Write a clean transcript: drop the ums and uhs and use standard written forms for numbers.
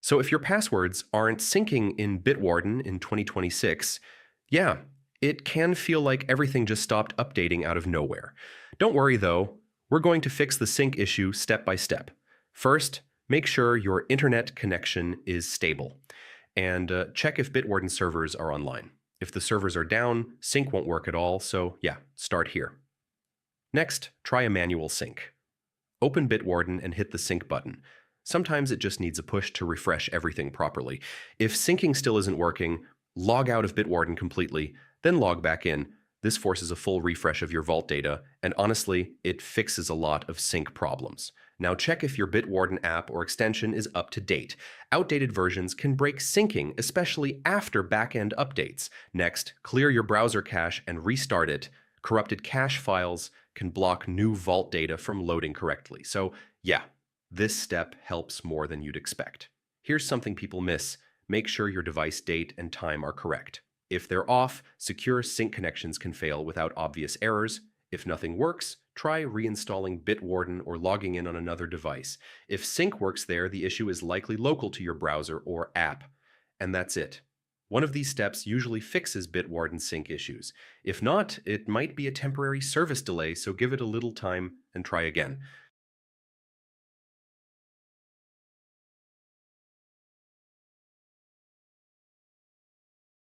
So if your passwords aren't syncing in Bitwarden in 2026, yeah, it can feel like everything just stopped updating out of nowhere. Don't worry though, we're going to fix the sync issue step by step. First, make sure your internet connection is stable and check if Bitwarden servers are online. If the servers are down, sync won't work at all, so yeah, start here. Next, try a manual sync. Open Bitwarden and hit the sync button. Sometimes it just needs a push to refresh everything properly. If syncing still isn't working, log out of Bitwarden completely, then log back in. This forces a full refresh of your vault data, and honestly, it fixes a lot of sync problems. Now check if your Bitwarden app or extension is up to date. Outdated versions can break syncing, especially after backend updates. Next, clear your browser cache and restart it. Corrupted cache files can block new vault data from loading correctly. So yeah, this step helps more than you'd expect. Here's something people miss. Make sure your device date and time are correct. If they're off, secure sync connections can fail without obvious errors. If nothing works, try reinstalling Bitwarden or logging in on another device. If sync works there, the issue is likely local to your browser or app. And that's it. One of these steps usually fixes Bitwarden sync issues. If not, it might be a temporary service delay, so give it a little time and try again.